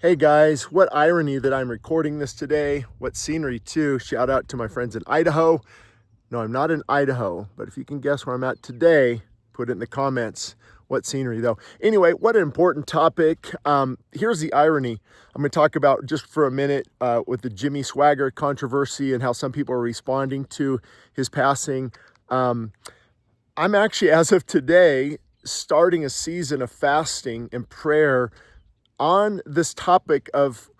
Hey guys, what irony that I'm recording this today. What scenery too. Shout out to my friends in Idaho. No, I'm not in Idaho, but if you can guess where I'm at today, put it in the comments. What scenery though. Anyway, what an important topic. Here's the irony. I'm going to talk about just for a minute with the Jimmy Swaggart controversy and how some people are responding to his passing. I'm actually, as of today, starting a season of fasting and prayer on this topic of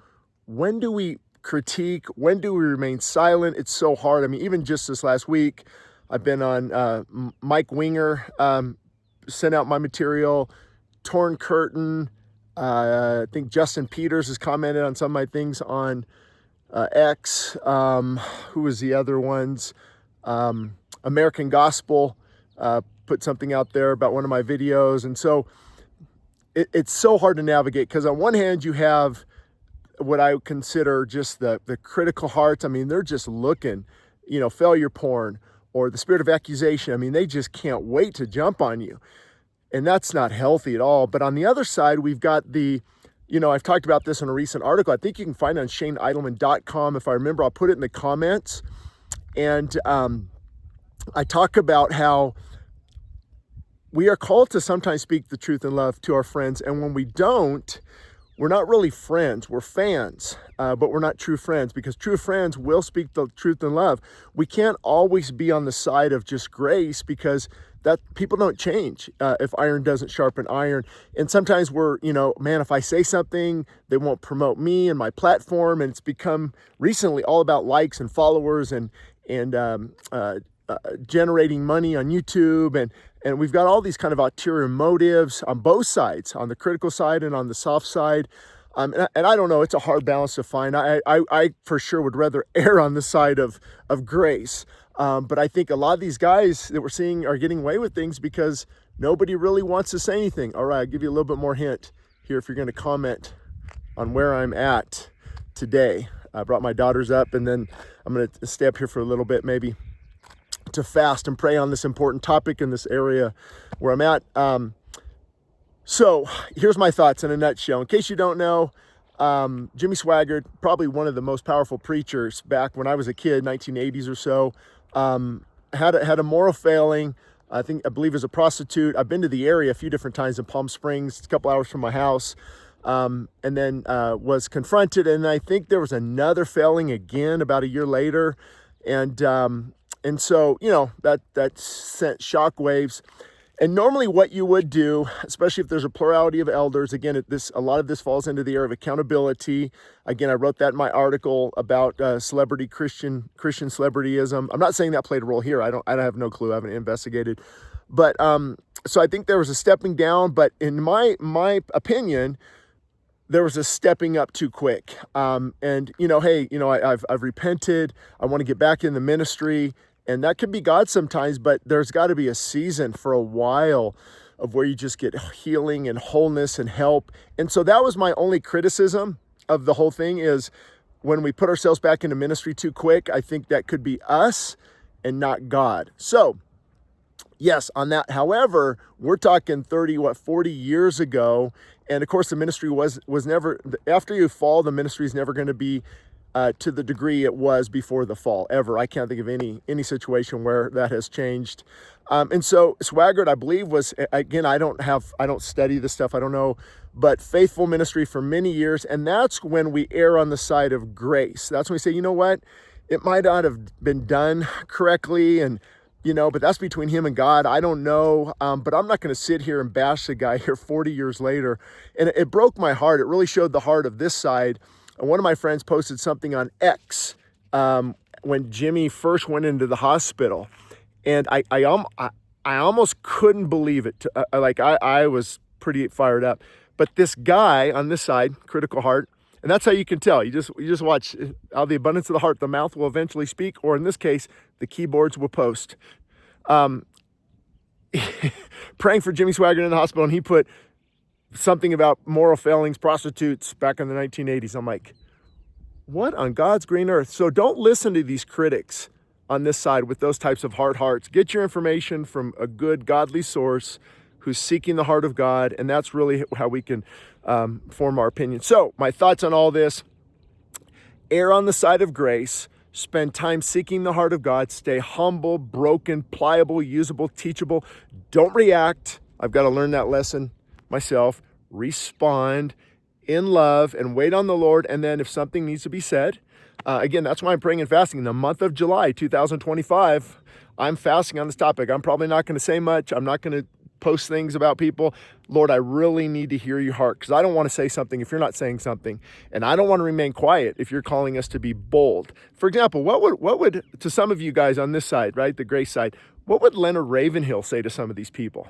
when do we critique, when do we remain silent? It's so hard. I mean, even just this last week, I've been on Mike Winger, sent out my material, Torn Curtain. I think Justin Peters has commented on some of my things on X. Who was the other ones? American Gospel put something out there about one of my videos. And so it's so hard to navigate because on one hand you have what I would consider just the critical hearts. I mean, they're just looking, failure porn or the spirit of accusation. I mean, they just can't wait to jump on you. And that's not healthy at all. But on the other side, we've got I've talked about this in a recent article. I think you can find it on ShaneIdelman.com. If I remember, I'll put it in the comments. And I talk about how we are called to sometimes speak the truth in love to our friends. And when we don't, we're not really friends. We're fans, but we're not true friends, because true friends will speak the truth in love. We can't always be on the side of just grace, because that people don't change if iron doesn't sharpen iron. And sometimes we're, if I say something, they won't promote me and my platform. And it's become recently all about likes and followers and generating money on YouTube. And we've got all these kind of ulterior motives on both sides, on the critical side and on the soft side. And I don't know, it's a hard balance to find. I for sure would rather err on the side of grace. But I think a lot of these guys that we're seeing are getting away with things because nobody really wants to say anything. All right, I'll give you a little bit more hint here if you're going to comment on where I'm at today. I brought my daughters up, and then I'm going to stay up here for a little bit maybe to fast and pray on this important topic in this area where I'm at. So here's my thoughts in a nutshell. In case you don't know, Jimmy Swaggart, probably one of the most powerful preachers back when I was a kid, 1980s or so, had a moral failing. I believe as a prostitute. I've been to the area a few different times in Palm Springs, a couple hours from my house, and then was confronted. And I think there was another failing again about a year later. And so, that sent shockwaves. And normally what you would do, especially if there's a plurality of elders, again, a lot of this falls into the area of accountability. Again, I wrote that in my article about Christian celebrityism. I'm not saying that played a role here. I have no clue. I haven't investigated. But so I think there was a stepping down, but in my opinion, there was a stepping up too quick. I've repented. I want to get back in the ministry. And that can be God sometimes, but there's got to be a season for a while of where you just get healing and wholeness and help. And so that was my only criticism of the whole thing, is when we put ourselves back into ministry too quick. I think that could be us and not God. So yes, on that. However, we're talking 40 years ago. And of course, the ministry was never, after you fall, the ministry is never going to be to the degree it was before the fall, ever. I can't think of any situation where that has changed. And so Swaggart, I believe, was, again, I don't study this stuff, I don't know, but faithful ministry for many years. And that's when we err on the side of grace. That's when we say, you know what, it might not have been done correctly, and but that's between him and God. I don't know, but I'm not going to sit here and bash the guy here 40 years later. And it broke my heart. It really showed the heart of this side. And one of my friends posted something on X when Jimmy first went into the hospital, and I almost couldn't believe it. I was pretty fired up. But this guy on this side, critical heart, and that's how you can tell. You just watch. Out of the abundance of the heart, the mouth will eventually speak, or in this case, the keyboards will post. Praying for Jimmy Swaggart in the hospital, and he put something about moral failings, prostitutes back in the 1980s. I'm like, what on God's green earth? So don't listen to these critics on this side with those types of hard hearts. Get your information from a good, godly source who's seeking the heart of God, and that's really how we can form our opinion. So my thoughts on all this: err on the side of grace, spend time seeking the heart of God, stay humble, broken, pliable, usable, teachable. Don't react. I've got to learn that lesson myself. Respond in love and wait on the Lord. And then if something needs to be said, again, that's why I'm praying and fasting. In the month of July 2025, I'm fasting on this topic. I'm probably not going to say much. I'm not going to post things about people. Lord, I really need to hear your heart, because I don't want to say something if you're not saying something, and I don't want to remain quiet if you're calling us to be bold. For example, what would to some of you guys on this side, right, the grace side, what would Leonard Ravenhill say to some of these people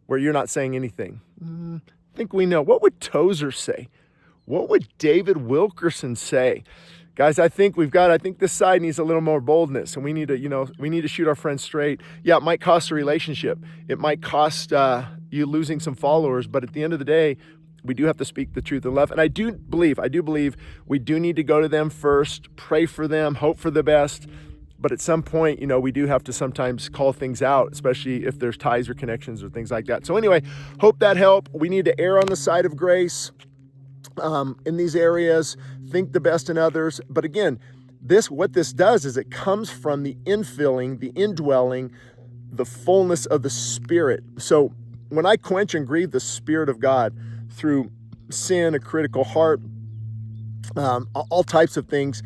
where you're not saying anything? I think we know. What would Tozer say? What would David Wilkerson say? Guys, I think this side needs a little more boldness, and we need to shoot our friends straight. Yeah, it might cost a relationship. It might cost you losing some followers, but at the end of the day, we do have to speak the truth in love. And I do believe we do need to go to them first, pray for them, hope for the best. But at some point, we do have to sometimes call things out, especially if there's ties or connections or things like that. So anyway, hope that helped. We need to err on the side of grace in these areas, think the best in others. But again, what this does is it comes from the infilling, the indwelling, the fullness of the Spirit. So when I quench and grieve the Spirit of God through sin, a critical heart, all types of things,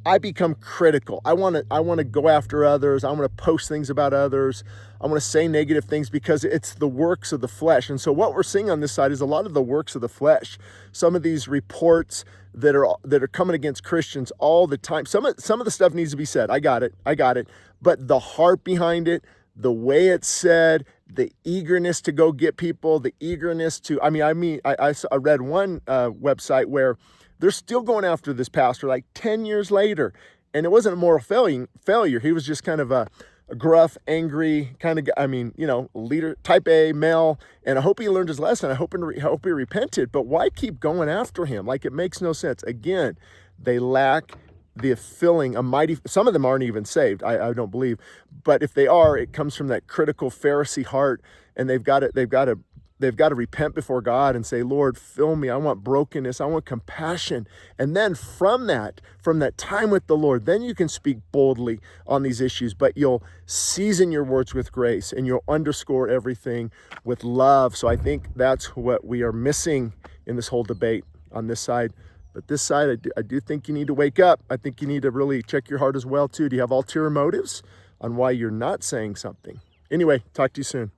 I become critical. I want to go after others. I want to post things about others. I want to say negative things because it's the works of the flesh. And so what we're seeing on this side is a lot of the works of the flesh. Some of these reports that are coming against Christians all the time. Some of the stuff needs to be said. I got it. But the heart behind it, the way it's said, the eagerness to go get people, the eagerness to, I read one website where they're still going after this pastor like 10 years later. And it wasn't a moral failure. He was just kind of a gruff, angry kind of guy. Leader, type A, male. And I hope he learned his lesson. I hope he repented. But why keep going after him? Like, it makes no sense. Again, they lack the filling, some of them aren't even saved, I don't believe. But if they are, it comes from that critical Pharisee heart. And they've got to repent before God and say, Lord, fill me. I want brokenness. I want compassion. And then from that time with the Lord, then you can speak boldly on these issues, but you'll season your words with grace and you'll underscore everything with love. So I think that's what we are missing in this whole debate on this side. But this side, I do think you need to wake up. I think you need to really check your heart as well, too. Do you have ulterior motives on why you're not saying something? Anyway, talk to you soon.